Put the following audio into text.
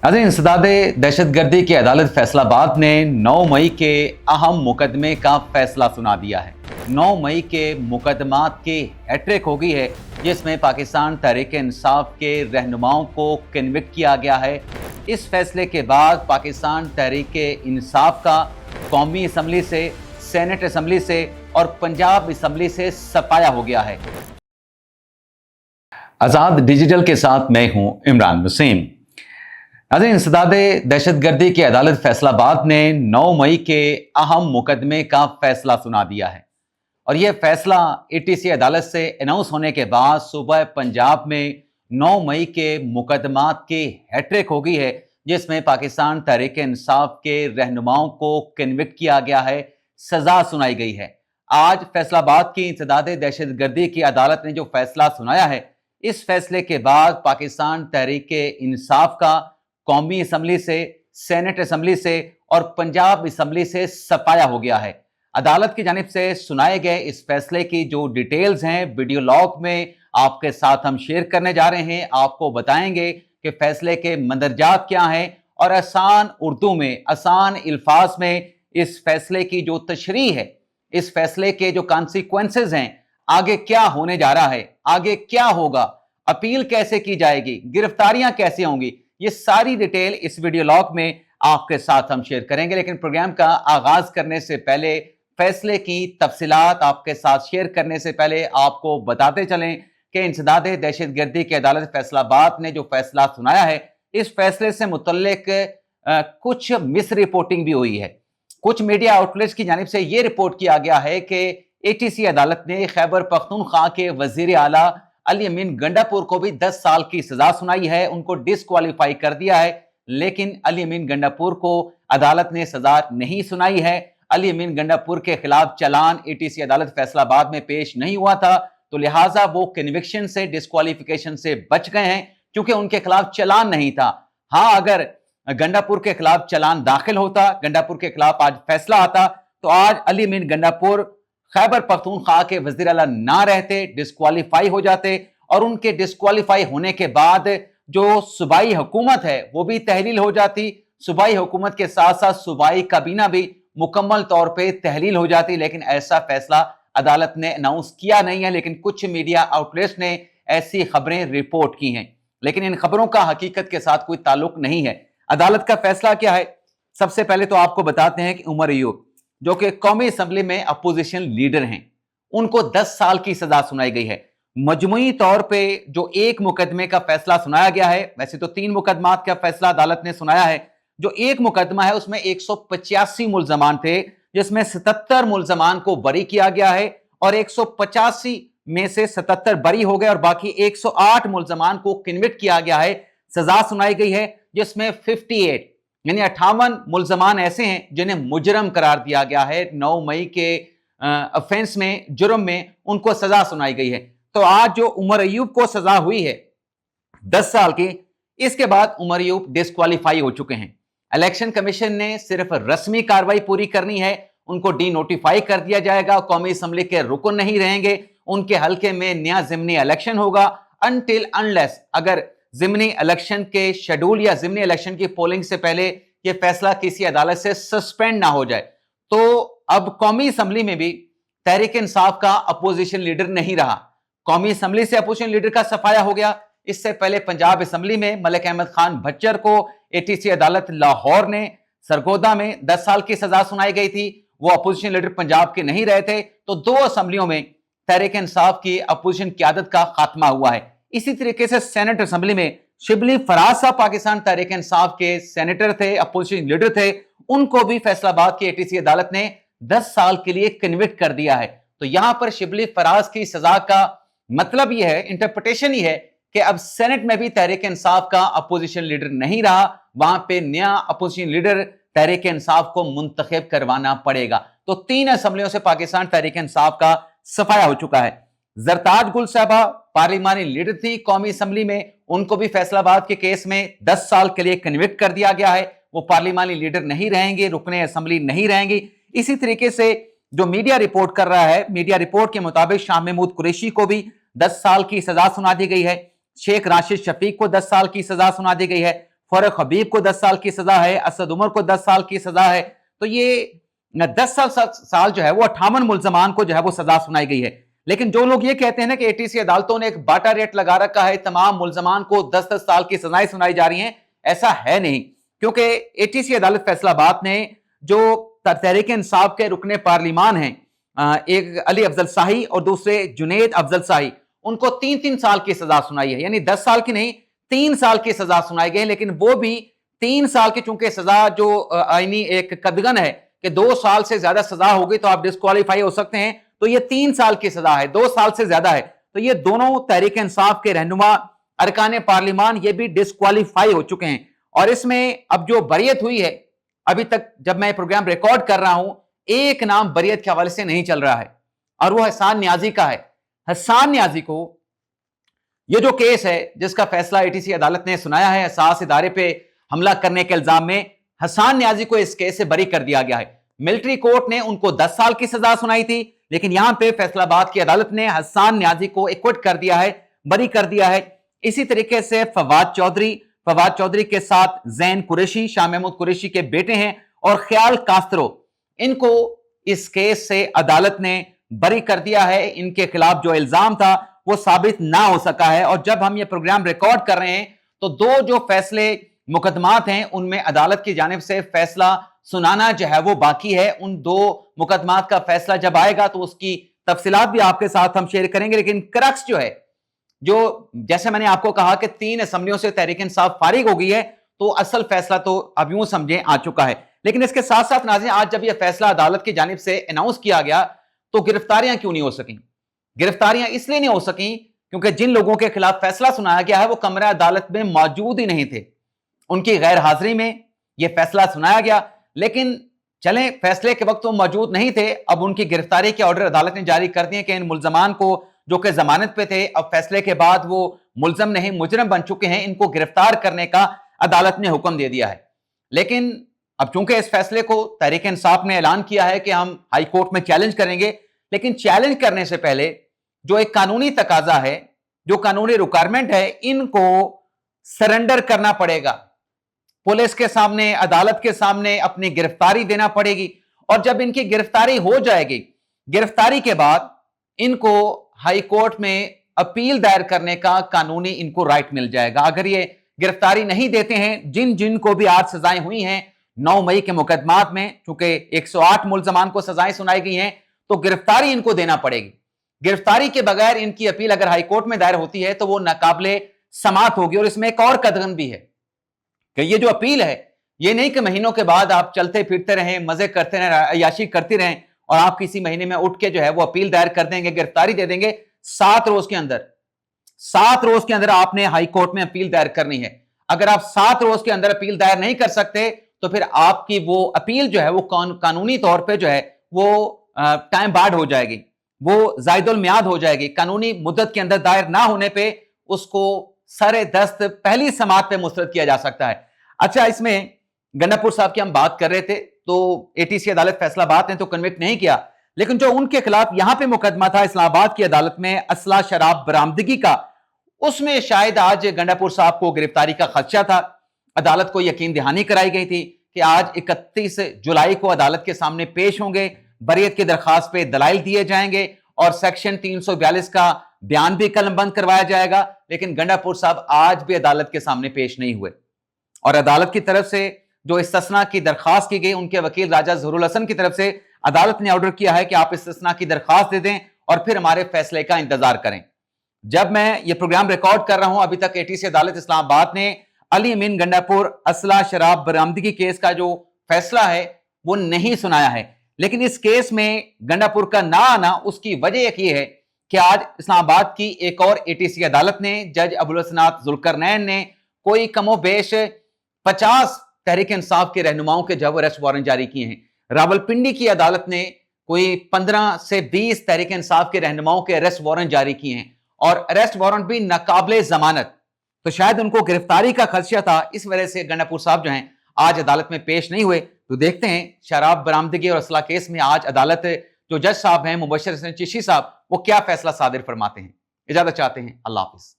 नाज़रीन, इंसदाद दहशतगर्दी की अदालत फैसलाबाद ने 9 मई के अहम मुकदमे का फैसला सुना दिया है। 9 मई के मुकदमात की हैट्रिक हो गई है, जिसमें पाकिस्तान तहरीक इंसाफ के रहनुमाओं को कन्विक्ट किया गया है। इस फैसले के बाद पाकिस्तान तहरीक इंसाफ का कौमी असम्बली से, सेनेट असम्बली से और पंजाब असम्बली से सफाया हो गया है। आज़ाद डिजिटल के साथ मैं हूं इमरान वसीम। नाज़रीन, इंसदाद दहशतगर्दी की अदालत फैसलाबाद ने 9 मई के अहम मुकदमे का फैसला सुना दिया है और यह फैसला एटीसी अदालत से अनाउंस होने के बाद सुबह पंजाब में 9 मई के मुकदमात की हैट्रिक हो गई है, जिसमें पाकिस्तान तहरीक इंसाफ के रहनुमाओं को कन्विक्ट किया गया है, सजा सुनाई गई है। आज फैसलाबाद की इंसदाद दहशतगर्दी की अदालत ने जो फैसला सुनाया है, इस फैसले के बाद पाकिस्तान तहरीक इंसाफ का कौमी असम्बली से, सेनेट असम्बली से और पंजाब असम्बली से सफाया हो गया है। अदालत की जानिब से सुनाए गए इस फैसले की जो डिटेल्स हैं वीडियो लॉग में आपके साथ हम शेयर करने जा रहे हैं। आपको बताएंगे कि फैसले के मंदरजात क्या हैं और आसान उर्दू में, आसान अल्फाज में इस फैसले की जो तशरीह है, इस फैसले के जो कॉन्सिक्वेंसेस हैं, आगे क्या होने जा रहा है, आगे क्या होगा, अपील कैसे की जाएगी, गिरफ्तारियां कैसे होंगी, ये सारी डिटेल इस वीडियो लॉग में आपके साथ हम शेयर करेंगे। लेकिन प्रोग्राम का आगाज करने से पहले, फैसले की तफसीलात आपके साथ शेयर करने से पहले आपको बताते चलें कि इंसदाद दहशतगर्दी की अदालत फैसलाबाद ने जो फैसला सुनाया है, इस फैसले से मुतल्लिक कुछ मिस रिपोर्टिंग भी हुई है। कुछ मीडिया आउटलेट्स की जानिब से यह रिपोर्ट किया गया है कि एटीसी अदालत ने खैबर पख्तूनख्वा के वजीर आला अली अमीन गंडापुर को भी 10 साल की सजा सुनाई है, उनको डिस्क्वालीफाई कर दिया है। लेकिन अली अमीन गंडापुर को अदालत ने सजा नहीं सुनाई है। अली अमीन गंडापुर के खिलाफ चालान एटीसी अदालत फैसलाबाद में पेश नहीं हुआ था, तो लिहाजा वो कन्विक्शन से, डिस्क्वालिफिकेशन से बच गए हैं, क्योंकि उनके खिलाफ चालान नहीं था। हाँ, अगर गंडापुर के खिलाफ चालान दाखिल होता, गंडापुर के खिलाफ आज फैसला आता, तो आज अली अमीन गंडापुर खैबर पख्तूनख्वा के वजीर आला ना रहते, डिस्क्वालीफाई हो जाते और उनके डिस्क्वालीफाई होने के बाद जो सूबाई हुकूमत है वो भी तहलील हो जाती। सूबाई हुकूमत के साथ साथ सूबाई काबीना भी मुकम्मल तौर पे तहलील हो जाती। लेकिन ऐसा फैसला अदालत ने अनाउंस किया नहीं है, लेकिन कुछ मीडिया आउटलेट्स ने ऐसी खबरें रिपोर्ट की हैं, लेकिन इन खबरों का हकीकत के साथ कोई ताल्लुक नहीं है। अदालत का फैसला क्या है, सबसे पहले तो आपको बताते हैं कि उमर अयूब, जो कि कौमी असम्बली में अपोजिशन लीडर हैं, उनको 10 साल की सजा सुनाई गई है। मजमुई तौर पे जो एक मुकदमे का फैसला सुनाया गया है, वैसे तो 3 मुकदमात का फैसला अदालत ने सुनाया है, जो एक मुकदमा है उसमें 185 मुल्जमान थे, जिसमें 77 मुल्जमान को बरी किया गया है और 185 में से 77 बरी हो गए और बाकी 108 मुल्जमान को कन्विक्ट किया गया है, सजा सुनाई गई है, जिसमें 58 यानी 58 मुल्जमान ऐसे हैं जिन्हें मुजरम करार दिया गया है। 9 मई के ऑफेंस में, जुर्म में उनको सजा सुनाई गई है। तो आज जो उमर अयूब को सजा हुई है 10 साल की, इसके बाद उमर अयूब डिस्क्वालीफाई हो चुके हैं। इलेक्शन कमीशन ने सिर्फ रस्मी कार्रवाई पूरी करनी है, उनको डी नोटिफाई कर दिया जाएगा, कौमी असम्बली के रुकन नहीं रहेंगे, उनके हल्के में नया ज़िमनी इलेक्शन होगा अनटिल अनलेस अगर ज़िमनी इलेक्शन के शेड्यूल या ज़िमनी इलेक्शन की पोलिंग से पहले यह फैसला किसी अदालत से सस्पेंड ना हो जाए। तो अब कौमी असम्बली में भी तहरीक इंसाफ का अपोजिशन लीडर नहीं रहा, कौमी असम्बली से अपोजिशन लीडर का सफाया हो गया। इससे पहले पंजाब असम्बली में मलिक अहमद खान भच्चर को एटीसी अदालत लाहौर ने सरगोदा में 10 साल की सजा सुनाई गई थी, वो अपोजिशन लीडर पंजाब के नहीं रहे थे। तो 2 असम्बलियों में तहरीक इंसाफ की अपोजिशन क़यादत का खात्मा हुआ है। इसी तरीके से सेनेट असम्बली में शिबली फराज साहब पाकिस्तान तहरीक इंसाफ के सेनेटर थे, अपोजिशन लीडर थे, उनको भी फैसलाबाद की एटीसी अदालत ने 10 साल के लिए कन्विक्ट कर दिया है। तो यहां पर शिबली फराज की सजा का मतलब यह है, इंटरप्रिटेशन ही है कि अब सेनेट में भी तहरीक इंसाफ का अपोजिशन लीडर नहीं रहा, वहां पे नया अपोजिशन लीडर तहरीक इंसाफ को मुंतखब करवाना पड़ेगा। तो 3 असम्बलियों से पाकिस्तान तहरीक इंसाफ का सफाया हो चुका है। जरताज गुल साहबा पार्लिमानी लीडर थी कौमी असम्बली में, उनको भी फैसलाबाद के केस में 10 साल के लिए कन्विक्ट कर दिया गया है, वो पार्लिमानी लीडर नहीं रहेंगे, रुकने असम्बली नहीं रहेंगी। इसी तरीके से जो मीडिया रिपोर्ट कर रहा है, मीडिया रिपोर्ट के मुताबिक शाह महमूद कुरैशी को भी 10 साल की सजा सुना दी गई है, शेख राशिद शफीक को 10 साल की सजा सुना दी गई है, फारूक हबीब को 10 साल की सजा है, असद उमर को 10 साल की सजा है। तो ये 10 साल जो है वो 58 मुल्जमान को जो है वो सजा सुनाई गई है। लेकिन जो लोग ये कहते हैं ना कि एटीसी अदालतों ने एक बाटा रेट लगा रखा है, तमाम मुल्जमान को 10-10 साल की सजाएं सुनाई जा रही हैं, ऐसा है नहीं। क्योंकि एटीसी अदालत फैसलाबाद ने जो तहरीक इंसाफ के रुकने पार्लिमान हैं, एक अली अफजल शाही और दूसरे जुनेद अफजल शाही, उनको 3-3 साल की सजा सुनाई है। यानी 10 साल की नहीं, 3 साल की सजा सुनाई गई। लेकिन वो भी 3 साल की, चूंकि सजा जो आईनी एक कदगन है कि 2 साल से ज्यादा सजा होगी तो आप डिस्क्वालीफाई हो सकते हैं, तो ये 3 साल की सजा है, 2 साल से ज्यादा है। तो ये दोनों तहरीक इंसाफ के रहनुमा अरकान पार्लिमान ये भी डिस्क्वालीफाई हो चुके हैं। और इसमें अब जो बरियत हुई है, अभी तक जब मैं प्रोग्राम रिकॉर्ड कर रहा हूं, एक नाम बरियत के हवाले से नहीं चल रहा है और वो हसान न्याजी का है। हसान न्याजी को ये जो केस है जिसका फैसला एटीसी अदालत ने सुनाया है, असास इदारे पे हमला करने के इल्जाम में, हसान न्याजी को इस केस से बरी कर दिया गया है। मिलिट्री कोर्ट ने उनको 10 साल की सजा सुनाई थी, लेकिन यहां पे फैसलाबाद की अदालत ने हसान न्याजी को एक्विट कर दिया है, बरी कर दिया है। इसी तरीके से फवाद चौधरी के साथ जैन कुरैशी, शाह महमूद कुरैशी के बेटे हैं, और ख्याल कास्त्रो, इनको इस केस से अदालत ने बरी कर दिया है। इनके खिलाफ जो इल्जाम था वो साबित ना हो सका है। और जब हम ये प्रोग्राम रिकॉर्ड कर रहे हैं तो 2 जो फैसले मुकदमात हैं उनमें अदालत की जानिब से फैसला सुनाना जो है वो बाकी है। उन 2 मुकदमात का फैसला जब आएगा तो उसकी तफसीलात भी आपके साथ हम शेयर करेंगे। लेकिन क्रक्स जो है, जो जैसे मैंने आपको कहा कि 3 असेंबलियों से तहरीक इंसाफ फारिग हो गई है, तो असल फैसला तो अब यूं समझें आ चुका है। लेकिन इसके साथ साथ नाज़रीन, आज जब यह फैसला अदालत की जानिब से अनाउंस किया गया तो गिरफ्तारियां क्यों नहीं हो सकी? गिरफ्तारियां इसलिए नहीं हो सकी क्योंकि जिन लोगों के खिलाफ फैसला सुनाया गया है वो कमरा अदालत में मौजूद ही नहीं थे। उनकी गैर हाजिरी में यह फैसला सुनाया गया। लेकिन चलें, फैसले के वक्त वो मौजूद नहीं थे, अब उनकी गिरफ्तारी के ऑर्डर अदालत ने जारी कर दिए कि इन मुल्जमान को जो कि जमानत पे थे, अब फैसले के बाद वो मुल्जम नहीं मुजरम बन चुके हैं, इनको गिरफ्तार करने का अदालत ने हुक्म दे दिया है। लेकिन अब चूंकि इस फैसले को तहरीक इंसाफ ने ऐलान किया है कि हम हाई कोर्ट में चैलेंज करेंगे, लेकिन चैलेंज करने से पहले जो एक कानूनी तकाजा है, जो कानूनी रिक्वायरमेंट है, इनको सरेंडर करना पड़ेगा। पुलिस के सामने, अदालत के सामने अपनी गिरफ्तारी देना पड़ेगी। और जब इनकी गिरफ्तारी हो जाएगी, गिरफ्तारी के बाद इनको हाई कोर्ट में अपील दायर करने का कानूनी इनको राइट मिल जाएगा। अगर ये गिरफ्तारी नहीं देते हैं, जिन जिन को भी आज सजाएं हुई हैं 9 मई के मुकदमात में, चूंकि 108 मुल्जमान को सजाएं सुनाई गई हैं, तो गिरफ्तारी इनको देना पड़ेगी। गिरफ्तारी के बगैर इनकी अपील अगर हाई कोर्ट में दायर होती है तो वो नाकाबिले समात होगी। और इसमें एक और कदगन भी है कि ये जो अपील है, ये नहीं कि महीनों के बाद आप चलते फिरते रहें, मजे करते रहें, अय्याशी करती रहें और आप किसी महीने में उठ के जो है वो अपील दायर कर देंगे, गिरफ्तारी दे देंगे। 7 रोज के अंदर आपने हाई कोर्ट में अपील दायर करनी है। अगर आप 7 रोज के अंदर अपील दायर नहीं कर सकते तो फिर आपकी वो अपील जो है वो कानूनी तौर पे जो है वो टाइम बार्ड हो जाएगी, वो जायदुल मियाद हो जाएगी। कानूनी मुद्दत के अंदर दायर ना होने पे उसको सरे दस्त पहली समात पे मुस्तरद किया जा सकता है। अच्छा, इसमें गंडापुर साहब की हम बात कर रहे थे, तो एटीसी अदालत फैसलाबाद ने तो कन्विक्ट नहीं किया, लेकिन जो उनके खिलाफ यहां पे मुकदमा था इस्लामाबाद की अदालत में असला शराब बरामदगी का, उसमें शायद आज गंडापुर साहब को गिरफ्तारी का खदशा था। अदालत को यकीन दहानी कराई गई थी कि आज 31 जुलाई को अदालत के सामने पेश होंगे, बरियत की दरखास्त पे दलाइल दिए जाएंगे और सेक्शन 342 का बयान भी कलमबंद करवाया जाएगा। लेकिन गंडापुर साहब आज भी अदालत के सामने पेश नहीं हुए और अदालत की तरफ से जो इस्तिस्ना की दरखास्त की गई, उनके वकील राजा ज़हुरुल हसन की तरफ से अदालत ने ऑर्डर किया है कि आप इस्तिस्ना की दरखास्त दे दें और फिर हमारे फैसले का इंतजार करें। जब मैं ये प्रोग्राम रिकॉर्ड कर रहा हूं, अभी तक एटीसी अदालत इस्लामाबाद ने अली अमीन गंडापुर असला शराब बरामदगी केस का जो फैसला है वो नहीं सुनाया है। लेकिन इस केस में गंडापुर का ना आना, उसकी वजह एक ये है कि आज इस्लामाबाद की एक और एटीसी अदालत ने, जज अबुल हसनात जुल्करनैन ने कोई कमोबेश 50 तहरीक इंसाफ के रहनुमाओं के जब अरेस्ट वारंट जारी किए हैं। रावलपिंडी की अदालत ने कोई 15 से 20 तहरीक इंसाफ के रहनुमाओं के अरेस्ट वारंट जारी किए हैं और अरेस्ट वारंट भी नाकाबिले जमानत। तो शायद उनको गिरफ्तारी का खदशा था, इस वजह से गंडापुर साहब जो हैं आज अदालत में पेश नहीं हुए। तो देखते हैं शराब बरामदगी और असला केस में आज अदालत जो जज साहब हैं मुबशर हसन चिश्ती साहब, वो क्या फैसला सादिर फरमाते हैं। इजाजत चाहते हैं, अल्लाह हाफिज।